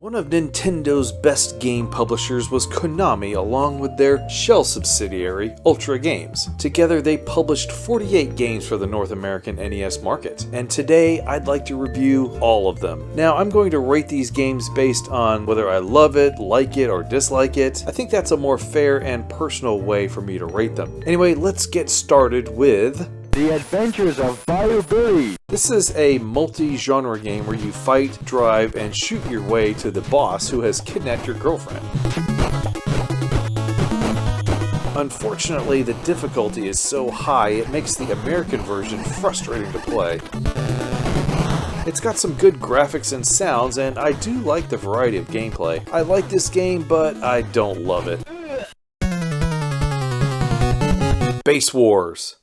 One of Nintendo's best game publishers was Konami, along with their shell subsidiary, Ultra Games. Together they published 48 games for the North American NES market, and today I'd like to review all of them. Now I'm going to rate these games based on whether I love it, like it, or dislike it. I think that's a more fair and personal way for me to rate them. Anyway, let's get started with The Adventures of Fire Billy. This is a multi-genre game where you fight, drive, and shoot your way to the boss who has kidnapped your girlfriend. Unfortunately, the difficulty is so high it makes the American version frustrating to play. It's got some good graphics and sounds, and I do like the variety of gameplay. I like this game, but I don't love it. Base Wars.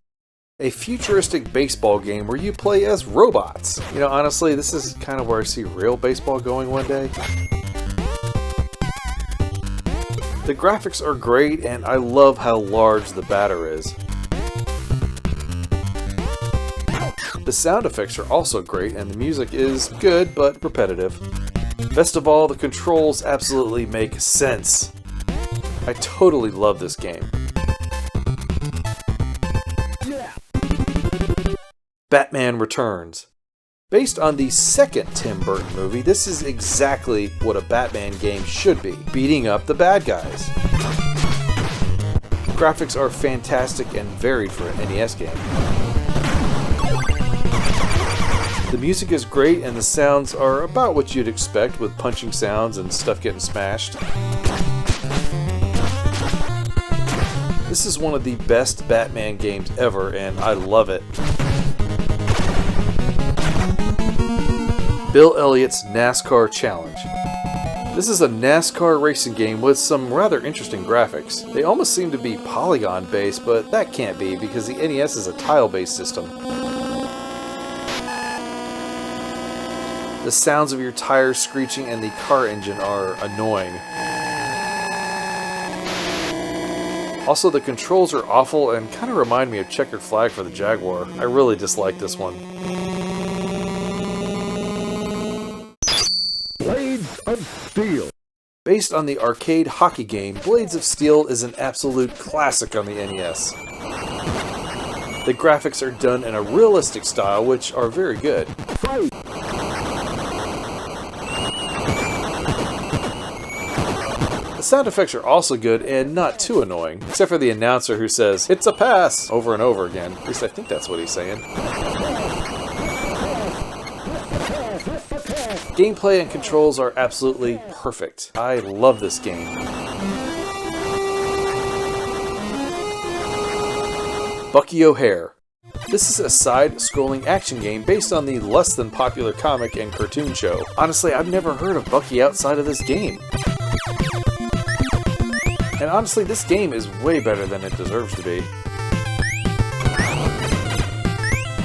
A futuristic baseball game where you play as robots. You know, honestly, this is kind of where I see real baseball going one day. The graphics are great, and I love how large the batter is. The sound effects are also great, and the music is good, but repetitive. Best of all, the controls absolutely make sense. I totally love this game. Batman Returns. Based on the second Tim Burton movie, this is exactly what a Batman game should be, beating up the bad guys. Graphics are fantastic and varied for an NES game. The music is great and the sounds are about what you'd expect with punching sounds and stuff getting smashed. This is one of the best Batman games ever and I love it. Bill Elliott's NASCAR Challenge. This is a NASCAR racing game with some rather interesting graphics. They almost seem to be polygon based, but that can't be because the NES is a tile based system. The sounds of your tires screeching and the car engine are annoying. Also, the controls are awful and kind of remind me of Checkered Flag for the Jaguar. I really dislike this one. Blades of Steel. Based on the arcade hockey game, Blades of Steel is an absolute classic on the NES. The graphics are done in a realistic style, which are very good. Fight. The sound effects are also good and not too annoying, except for the announcer who says, "It's a pass!" over and over again. At least I think that's what he's saying. Gameplay and controls are absolutely perfect. I love this game. Bucky O'Hare. This is a side-scrolling action game based on the less than popular comic and cartoon show. Honestly, I've never heard of Bucky outside of this game. And honestly, this game is way better than it deserves to be.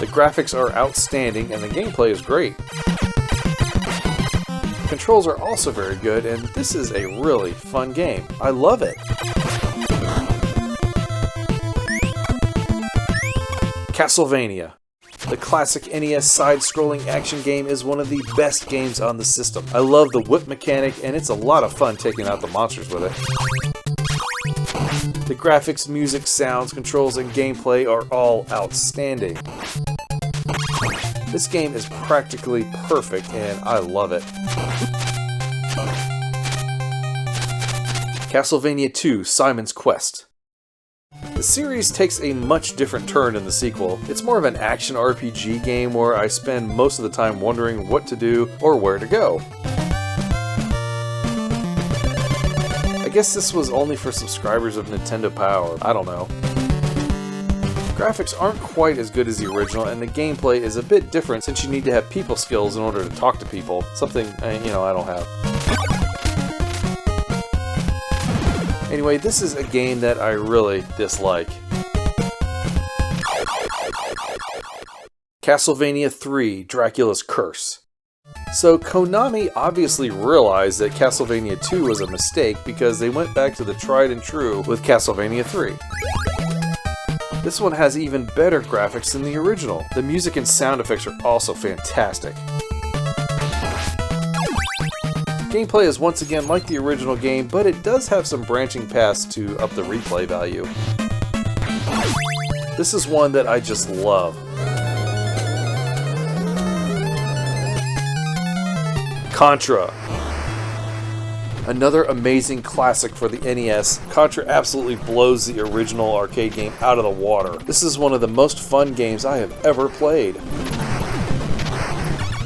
The graphics are outstanding and the gameplay is great. Controls are also very good, and this is a really fun game. I love it. Castlevania. The classic NES side-scrolling action game is one of the best games on the system. I love the whip mechanic, and it's a lot of fun taking out the monsters with it. The graphics, music, sounds, controls, and gameplay are all outstanding. This game is practically perfect, and I love it. Castlevania 2: Simon's Quest. The series takes a much different turn in the sequel. It's more of an action RPG game where I spend most of the time wondering what to do or where to go. I guess this was only for subscribers of Nintendo Power. I don't know. Graphics aren't quite as good as the original, and the gameplay is a bit different since you need to have people skills in order to talk to people. Something, I don't have. Anyway, this is a game that I really dislike. Castlevania 3: Dracula's Curse. So Konami obviously realized that Castlevania 2 was a mistake because they went back to the tried and true with Castlevania 3. This one has even better graphics than the original. The music and sound effects are also fantastic. Gameplay is once again like the original game, but it does have some branching paths to up the replay value. This is one that I just love. Contra. Another amazing classic for the NES, Contra absolutely blows the original arcade game out of the water. This is one of the most fun games I have ever played.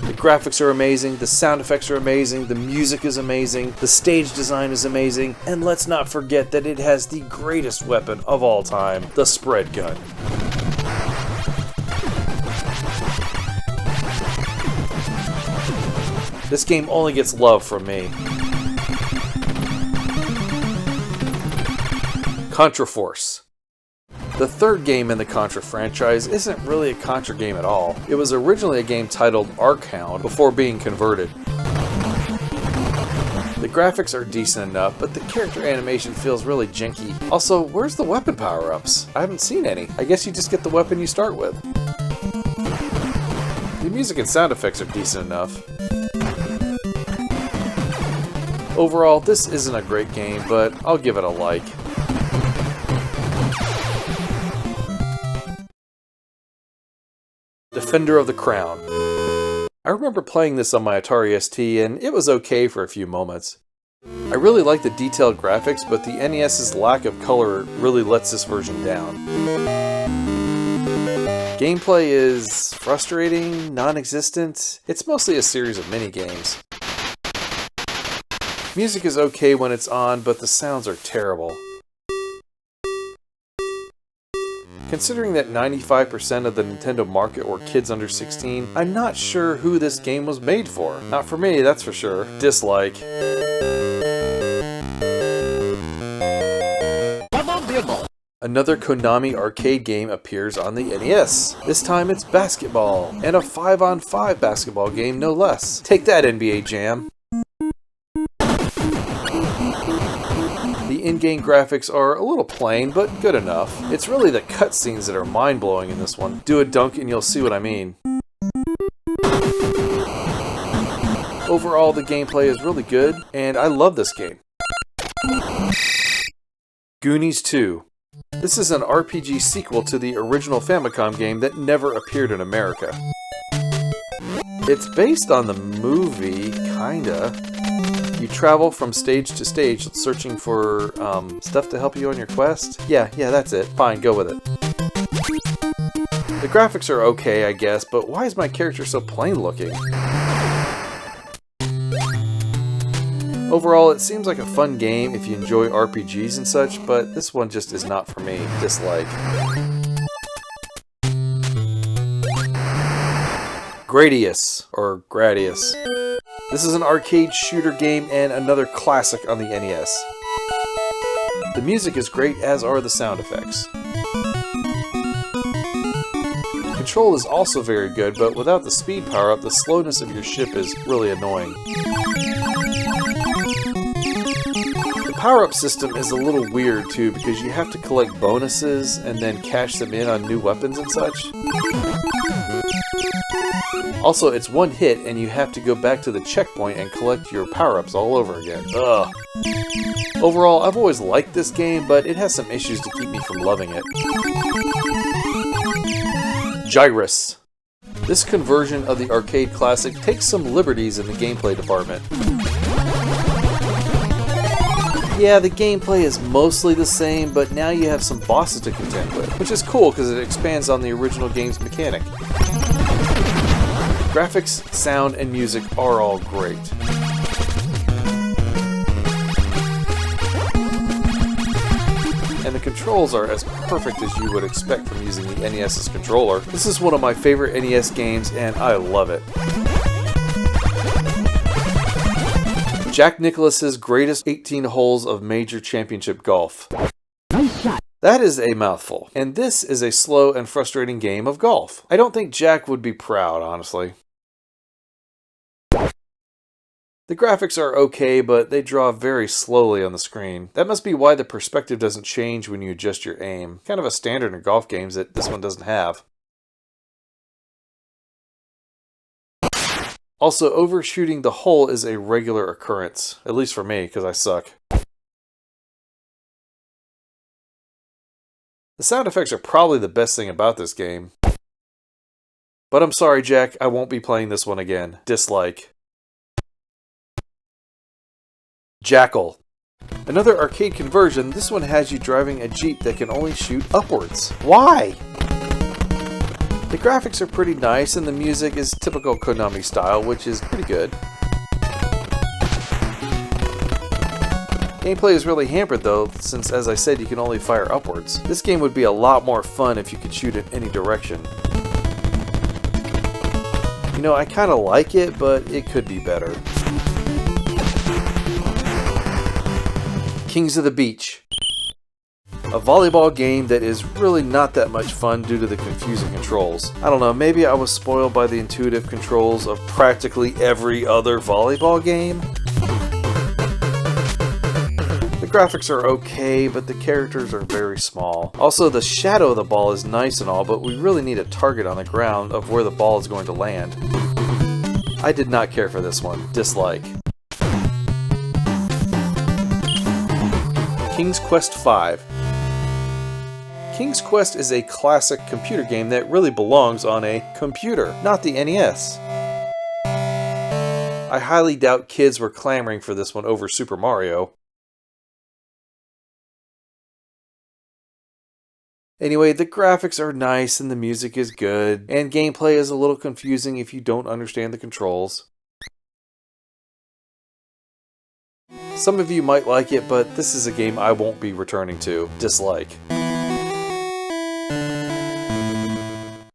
The graphics are amazing, the sound effects are amazing, the music is amazing, the stage design is amazing, and let's not forget that it has the greatest weapon of all time, the spread gun. This game only gets love from me. Contra Force. The third game in the Contra franchise isn't really a Contra game at all. It was originally a game titled Arkhound before being converted. The graphics are decent enough, but the character animation feels really janky. Also, where's the weapon power-ups? I haven't seen any. I guess you just get the weapon you start with. The music and sound effects are decent enough. Overall, this isn't a great game, but I'll give it a like. Defender of the Crown. I remember playing this on my Atari ST, and it was okay for a few moments. I really like the detailed graphics, but the NES's lack of color really lets this version down. Gameplay is frustrating, non-existent. It's mostly a series of mini-games. Music is okay when it's on, but the sounds are terrible. Considering that 95% of the Nintendo market were kids under 16, I'm not sure who this game was made for. Not for me, that's for sure. Dislike. Another Konami arcade game appears on the NES. This time it's basketball, and a 5-on-5 basketball game no less. Take that, NBA Jam. The in-game graphics are a little plain, but good enough. It's really the cutscenes that are mind-blowing in this one. Do a dunk and you'll see what I mean. Overall, the gameplay is really good, and I love this game. Goonies 2. This is an RPG sequel to the original Famicom game that never appeared in America. It's based on the movie, kinda. You travel from stage to stage searching for stuff to help you on your quest. Yeah, that's it. Fine, go with it. The graphics are okay, I guess, but why is my character so plain looking? Overall, it seems like a fun game if you enjoy RPGs and such, but this one just is not for me. Dislike. Gradius, or Gradius. This is an arcade shooter game and another classic on the NES. The music is great, as are the sound effects. Control is also very good, but without the speed power-up, the slowness of your ship is really annoying. The power-up system is a little weird too, because you have to collect bonuses and then cash them in on new weapons and such. Also, it's one hit and you have to go back to the checkpoint and collect your power-ups all over again. Ugh. Overall, I've always liked this game, but it has some issues to keep me from loving it. Gyrus. This conversion of the arcade classic takes some liberties in the gameplay department. Yeah, the gameplay is mostly the same, but now you have some bosses to contend with, which is cool because it expands on the original game's mechanic. Graphics, sound, and music are all great. And the controls are as perfect as you would expect from using the NES's controller. This is one of my favorite NES games, and I love it. Jack Nicklaus's greatest 18 holes of major championship golf. Nice shot. That is a mouthful, and this is a slow and frustrating game of golf. I don't think Jack would be proud, honestly. The graphics are okay, but they draw very slowly on the screen. That must be why the perspective doesn't change when you adjust your aim. Kind of a standard in golf games that this one doesn't have. Also, overshooting the hole is a regular occurrence, at least for me, because I suck. The sound effects are probably the best thing about this game. But I'm sorry, Jack, I won't be playing this one again. Dislike. Jackal. Another arcade conversion, this one has you driving a Jeep that can only shoot upwards. Why? The graphics are pretty nice and the music is typical Konami style, which is pretty good. Gameplay is really hampered though, since as I said you can only fire upwards. This game would be a lot more fun if you could shoot in any direction. You know, I kinda like it, but it could be better. Kings of the Beach. A volleyball game that is really not that much fun due to the confusing controls. I don't know, maybe I was spoiled by the intuitive controls of practically every other volleyball game? The graphics are okay, but the characters are very small. Also, the shadow of the ball is nice and all, but we really need a target on the ground of where the ball is going to land. I did not care for this one. Dislike. King's Quest V. King's Quest is a classic computer game that really belongs on a computer, not the NES. I highly doubt kids were clamoring for this one over Super Mario. Anyway, the graphics are nice and the music is good, and gameplay is a little confusing if you don't understand the controls. Some of you might like it, but this is a game I won't be returning to. Dislike.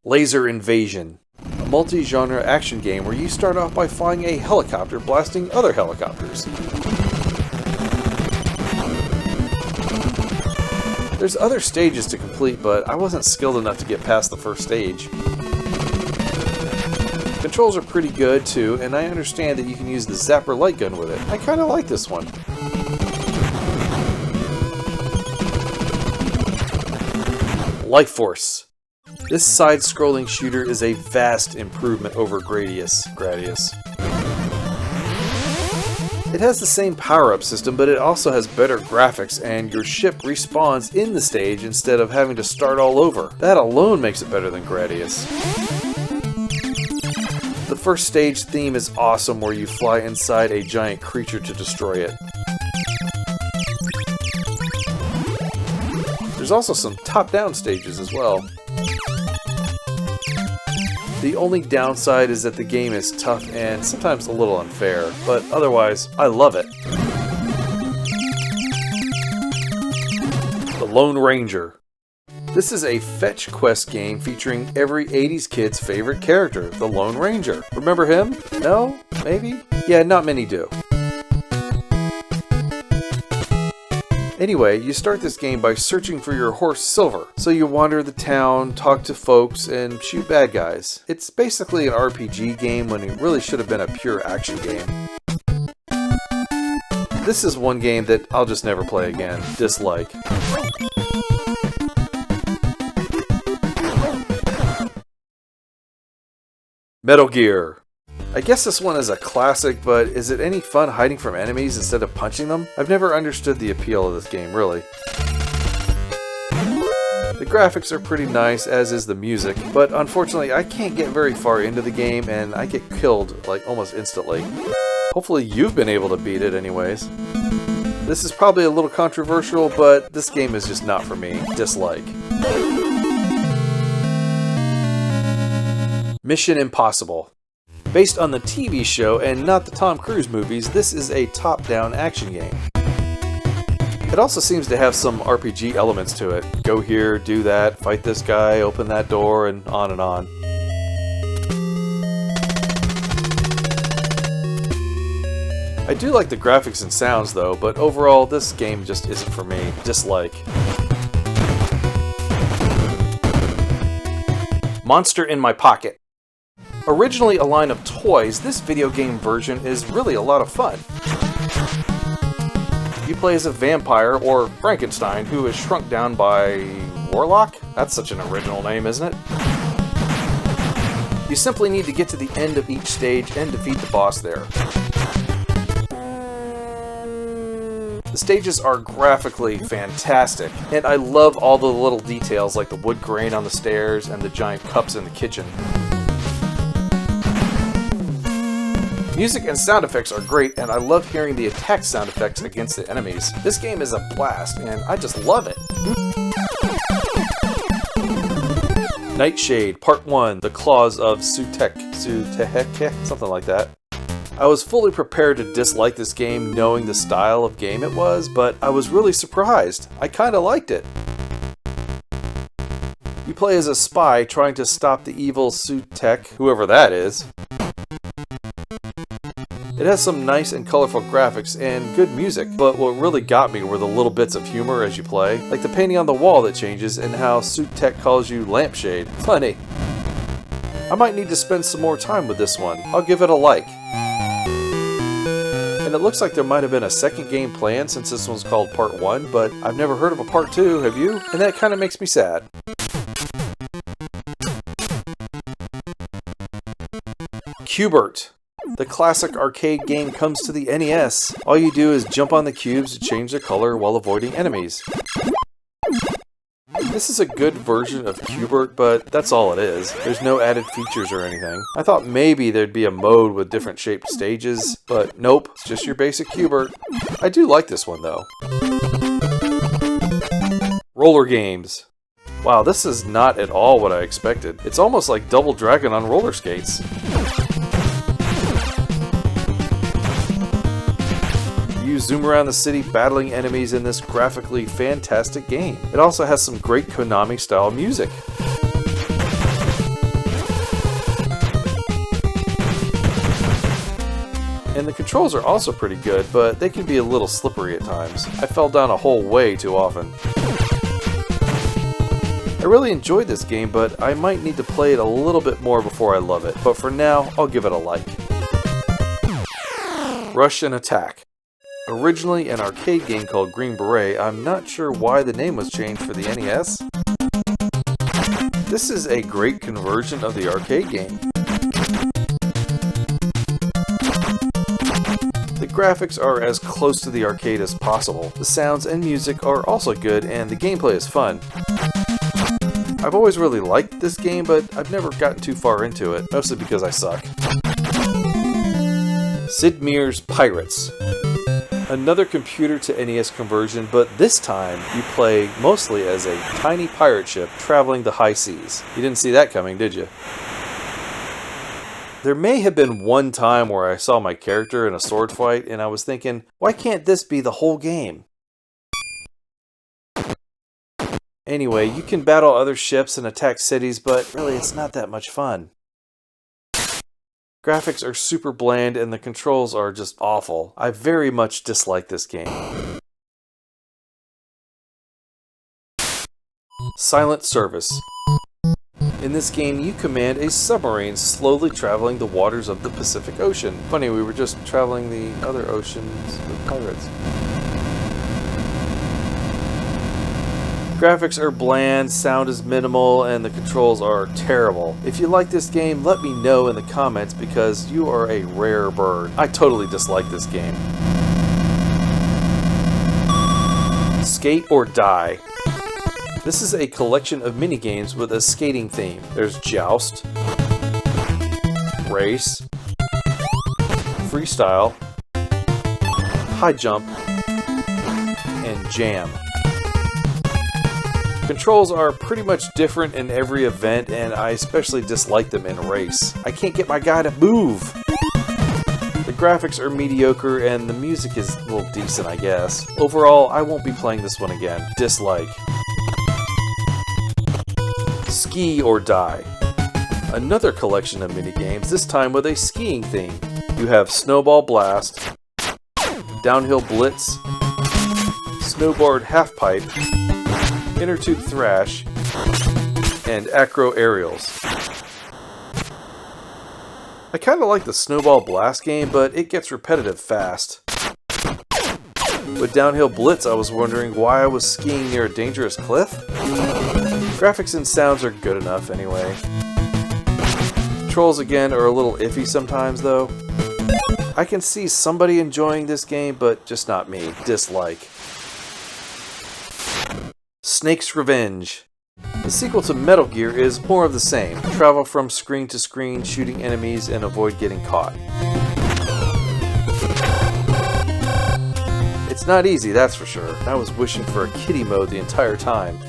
Laser Invasion. A multi-genre action game where you start off by flying a helicopter blasting other helicopters. There's other stages to complete, but I wasn't skilled enough to get past the first stage. Controls are pretty good too, and I understand that you can use the Zapper light gun with it. I kinda like this one. Life Force. This side-scrolling shooter is a vast improvement over Gradius. It has the same power-up system, but it also has better graphics, and your ship respawns in the stage instead of having to start all over. That alone makes it better than Gradius. The first stage theme is awesome, where you fly inside a giant creature to destroy it. There's also some top-down stages as well. The only downside is that the game is tough and sometimes a little unfair, but otherwise, I love it. The Lone Ranger. This is a fetch quest game featuring every 80s kid's favorite character, the Lone Ranger. Remember him? No? Maybe? Yeah, not many do. Anyway, you start this game by searching for your horse Silver. So you wander the town, talk to folks, and shoot bad guys. It's basically an RPG game when it really should have been a pure action game. This is one game that I'll just never play again. Dislike. Metal Gear. I guess this one is a classic, but is it any fun hiding from enemies instead of punching them? I've never understood the appeal of this game, really. The graphics are pretty nice, as is the music, but unfortunately I can't get very far into the game and I get killed like almost instantly. Hopefully you've been able to beat it anyways. This is probably a little controversial, but this game is just not for me. Dislike. Mission Impossible. Based on the TV show and not the Tom Cruise movies, this is a top-down action game. It also seems to have some RPG elements to it. Go here, do that, fight this guy, open that door, and on and on. I do like the graphics and sounds though, but overall this game just isn't for me. Dislike. Monster in My Pocket. Originally a line of toys, this video game version is really a lot of fun. You play as a vampire, or Frankenstein, who is shrunk down by Warlock? That's such an original name, isn't it? You simply need to get to the end of each stage and defeat the boss there. The stages are graphically fantastic, and I love all the little details like the wood grain on the stairs and the giant cups in the kitchen. Music and sound effects are great, and I love hearing the attack sound effects against the enemies. This game is a blast, and I just love it. Nightshade, Part 1, The Claws of Sutek, something like that. I was fully prepared to dislike this game knowing the style of game it was, but I was really surprised. I kinda liked it. You play as a spy trying to stop the evil Sutek, whoever that is. It has some nice and colorful graphics and good music, but what really got me were the little bits of humor as you play, like the painting on the wall that changes and how Sutek calls you Lampshade. Funny. I might need to spend some more time with this one. I'll give it a like. And it looks like there might have been a second game planned since this one's called Part 1, but I've never heard of a Part 2, have you? And that kind of makes me sad. Q*bert. The classic arcade game comes to the NES. All you do is jump on the cubes to change their color while avoiding enemies. This is a good version of Q*bert, but that's all it is. There's no added features or anything. I thought maybe there'd be a mode with different shaped stages, but nope, it's just your basic Q*bert. I do like this one though. Roller games. Wow, this is not at all what I expected. It's almost like Double Dragon on roller skates. You zoom around the city battling enemies in this graphically fantastic game. It also has some great Konami style music. And the controls are also pretty good, but they can be a little slippery at times. I fell down a hole way too often. I really enjoyed this game, but I might need to play it a little bit more before I love it. But for now, I'll give it a like. Rush and Attack. Originally an arcade game called Green Beret, I'm not sure why the name was changed for the NES. This is a great conversion of the arcade game. The graphics are as close to the arcade as possible. The sounds and music are also good, and the gameplay is fun. I've always really liked this game, but I've never gotten too far into it, mostly because I suck. Sid Meier's Pirates. Another computer to NES conversion, but this time you play mostly as a tiny pirate ship traveling the high seas. You didn't see that coming, did you? There may have been one time where I saw my character in a sword fight and I was thinking, why can't this be the whole game? Anyway, you can battle other ships and attack cities, but really it's not that much fun. Graphics are super bland and the controls are just awful. I very much dislike this game. Silent Service. In this game, you command a submarine slowly traveling the waters of the Pacific Ocean. Funny, we were just traveling the other oceans with pirates. Graphics are bland, sound is minimal, and the controls are terrible. If you like this game, let me know in the comments because you are a rare bird. I totally dislike this game. Skate or Die. This is a collection of minigames with a skating theme. There's Joust, Race, Freestyle, High Jump, and Jam. Controls are pretty much different in every event, and I especially dislike them in Race. I can't get my guy to move! The graphics are mediocre, and the music is a little decent, I guess. Overall, I won't be playing this one again. Dislike. Ski or Die. Another collection of minigames, this time with a skiing theme. You have Snowball Blast, Downhill Blitz, Snowboard Halfpipe, Inner Tube Thrash, and Acro Aerials. I kinda like the Snowball Blast game, but it gets repetitive fast. With Downhill Blitz, I was wondering why I was skiing near a dangerous cliff? Graphics and sounds are good enough anyway. controls again are a little iffy sometimes though. I can see somebody enjoying this game, but just not me. Dislike. Snake's Revenge. The sequel to Metal Gear is more of the same. Travel from screen to screen, shooting enemies, and avoid getting caught. It's not easy, that's for sure. I was wishing for a kiddie mode the entire time.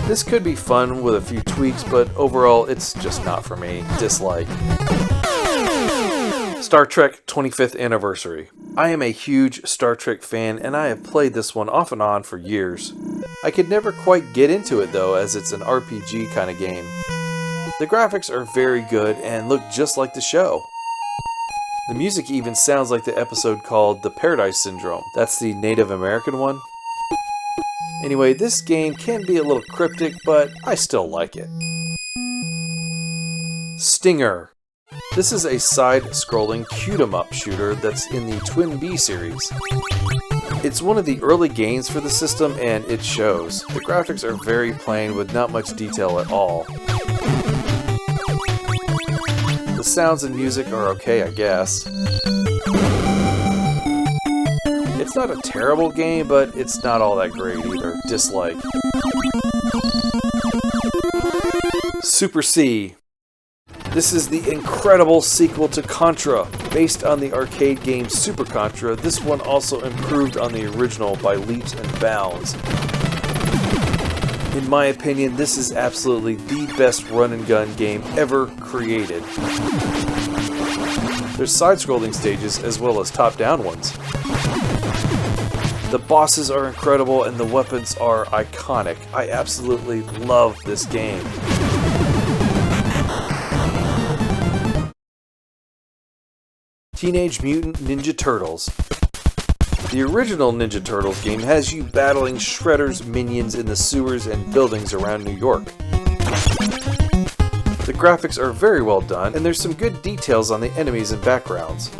This could be fun with a few tweaks, but overall it's just not for me. Dislike. Star Trek 25th Anniversary. I am a huge Star Trek fan and I have played this one off and on for years. I could never quite get into it though, as it's an RPG kind of game. The graphics are very good and look just like the show. The music even sounds like the episode called The Paradise Syndrome. That's the Native American one. Anyway, this game can be a little cryptic, but I still like it. Stinger. This is a side-scrolling shoot-'em-up shooter that's in the Twin B series. It's one of the early games for the system and it shows. The graphics are very plain with not much detail at all. The sounds and music are okay, I guess. It's not a terrible game, but it's not all that great either. Dislike. Super C. This is the incredible sequel to Contra. Based on the arcade game Super Contra, this one also improved on the original by leaps and bounds. In my opinion, this is absolutely the best run-and-gun game ever created. There's side-scrolling stages as well as top-down ones. The bosses are incredible and the weapons are iconic. I absolutely love this game. Teenage Mutant Ninja Turtles. The original Ninja Turtles game has you battling Shredder's minions in the sewers and buildings around New York. The graphics are very well done, and there's some good details on the enemies and backgrounds.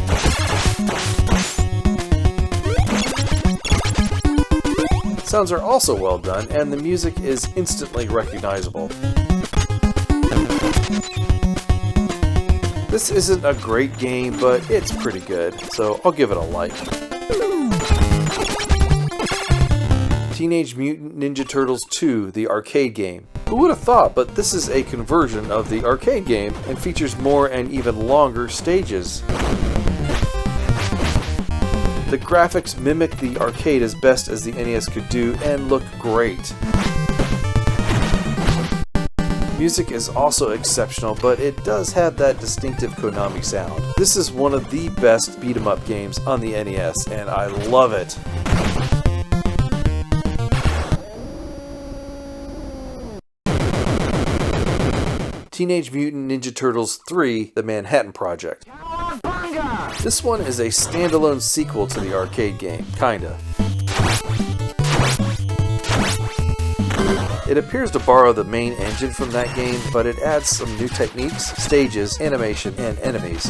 Sounds are also well done, and the music is instantly recognizable. This isn't a great game, but it's pretty good, so I'll give it a like. Teenage Mutant Ninja Turtles 2, the arcade game. Who would have thought, but this is a conversion of the arcade game and features more and even longer stages. The graphics mimic the arcade as best as the NES could do and look great. Music is also exceptional, but it does have that distinctive Konami sound. This is one of the best beat-em-up games on the NES, and I love it. Teenage Mutant Ninja Turtles 3: The Manhattan Project. This one is a standalone sequel to the arcade game, kinda. It appears to borrow the main engine from that game, but it adds some new techniques, stages, animation, and enemies.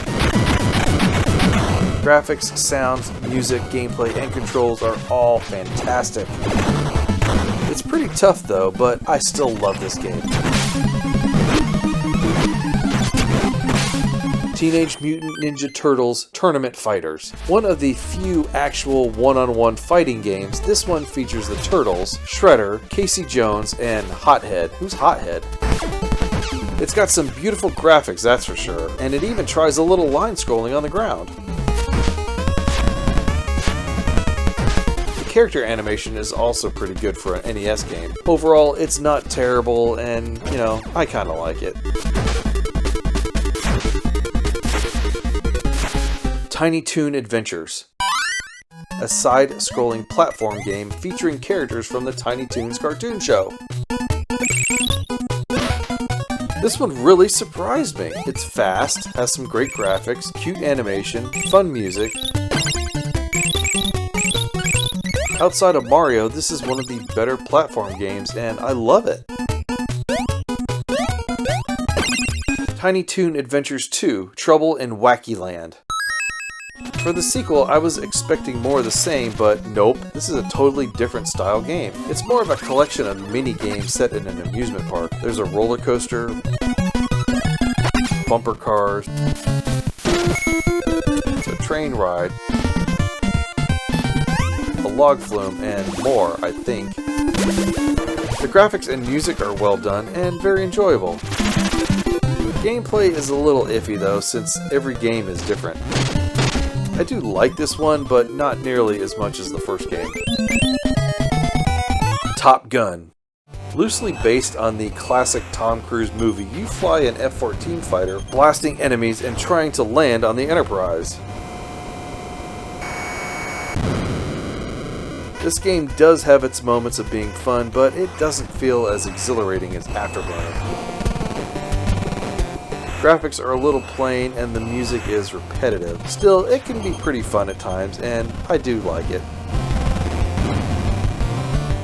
Graphics, sounds, music, gameplay, and controls are all fantastic. It's pretty tough though, but I still love this game. Teenage Mutant Ninja Turtles Tournament Fighters. One of the few actual one-on-one fighting games, this one features the Turtles, Shredder, Casey Jones, and Hothead. Who's Hothead? It's got some beautiful graphics, that's for sure, and it even tries a little line scrolling on the ground. The character animation is also pretty good for an NES game. Overall, it's not terrible, and, I kinda like it. Tiny Toon Adventures. A side-scrolling platform game featuring characters from the Tiny Toons cartoon show. This one really surprised me. It's fast, has some great graphics, cute animation, fun music. Outside of Mario, this is one of the better platform games, and I love it. Tiny Toon Adventures 2: Trouble in Wacky Land. For the sequel, I was expecting more of the same, but nope, this is a totally different style game. It's more of a collection of mini-games set in an amusement park. There's a roller coaster, bumper cars, a train ride, a log flume, and more, I think. The graphics and music are well done and very enjoyable. Gameplay is a little iffy though, since every game is different. I do like this one, but not nearly as much as the first game. Top Gun. Loosely based on the classic Tom Cruise movie, you fly an F-14 fighter, blasting enemies and trying to land on the Enterprise. This game does have its moments of being fun, but it doesn't feel as exhilarating as Afterburner. Graphics are a little plain and the music is repetitive. Still, it can be pretty fun at times, and I do like it.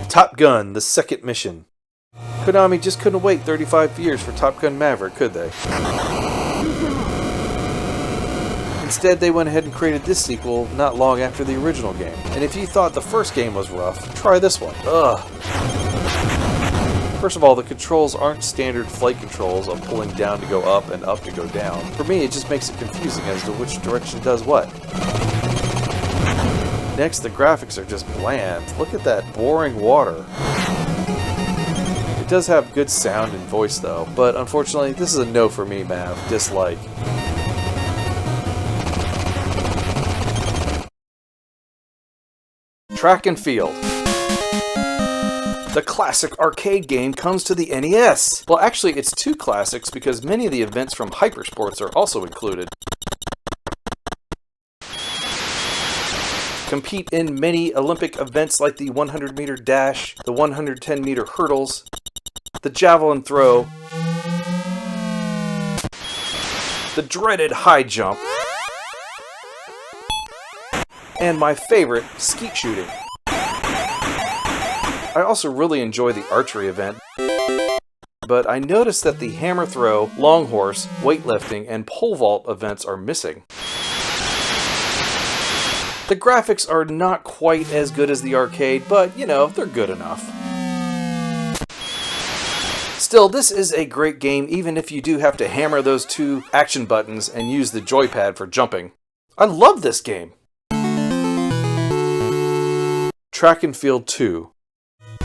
Top Gun, the second mission. Konami just couldn't wait 35 years for Top Gun Maverick, could they? Instead, they went ahead and created this sequel not long after the original game. And if you thought the first game was rough, try this one. Ugh. First of all, the controls aren't standard flight controls of pulling down to go up and up to go down. For me, it just makes it confusing as to which direction does what. Next, the graphics are just bland. Look at that boring water. It does have good sound and voice though, but unfortunately, this is a no for me, Mav. Dislike. Track and Field. The classic arcade game comes to the NES. Well, actually, it's two classics because many of the events from Hypersports are also included. Compete in many Olympic events like the 100-meter dash, the 110-meter hurdles, the javelin throw, the dreaded high jump, and my favorite, skeet shooting. I also really enjoy the archery event, but I noticed that the hammer throw, long horse, weightlifting, and pole vault events are missing. The graphics are not quite as good as the arcade, but you know, they're good enough. Still, this is a great game even if you do have to hammer those two action buttons and use the joypad for jumping. I love this game! Track and Field 2.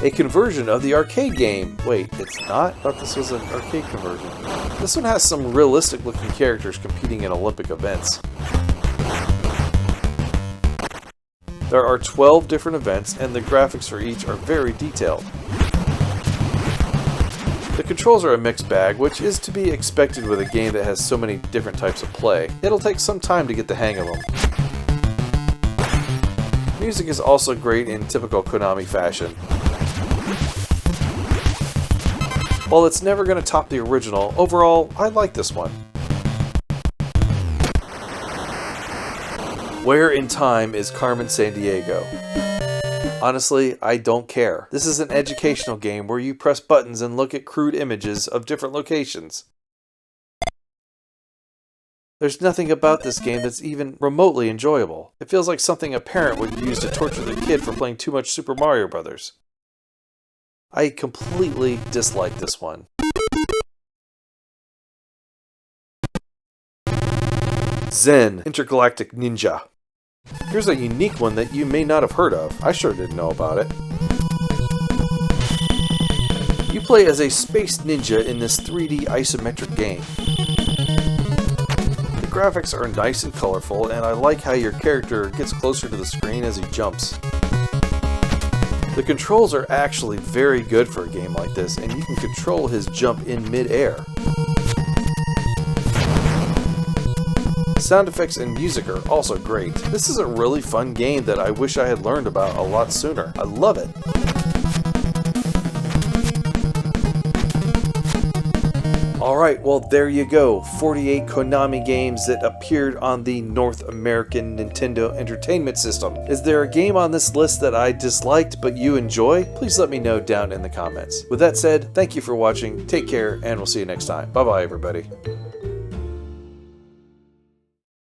A conversion of the arcade game. Wait, it's not? I thought this was an arcade conversion. This one has some realistic looking characters competing in Olympic events. There are 12 different events and the graphics for each are very detailed. The controls are a mixed bag, which is to be expected with a game that has so many different types of play. It'll take some time to get the hang of them. Music is also great in typical Konami fashion. While it's never going to top the original, overall, I like this one. Where in Time is Carmen Sandiego? Honestly, I don't care. This is an educational game where you press buttons and look at crude images of different locations. There's nothing about this game that's even remotely enjoyable. It feels like something a parent would use to torture their kid for playing too much Super Mario Bros. I completely dislike this one. Zen Intergalactic Ninja. Here's a unique one that you may not have heard of. I sure didn't know about it. You play as a space ninja in this 3D isometric game. The graphics are nice and colorful, and I like how your character gets closer to the screen as he jumps. The controls are actually very good for a game like this, and you can control his jump in mid-air. Sound effects and music are also great. This is a really fun game that I wish I had learned about a lot sooner. I love it. Alright, well there you go. 48 Konami games that appeared on the North American Nintendo Entertainment System. Is there a game on this list that I disliked but you enjoy? Please let me know down in the comments. With that said, thank you for watching, take care, and we'll see you next time. Bye bye everybody.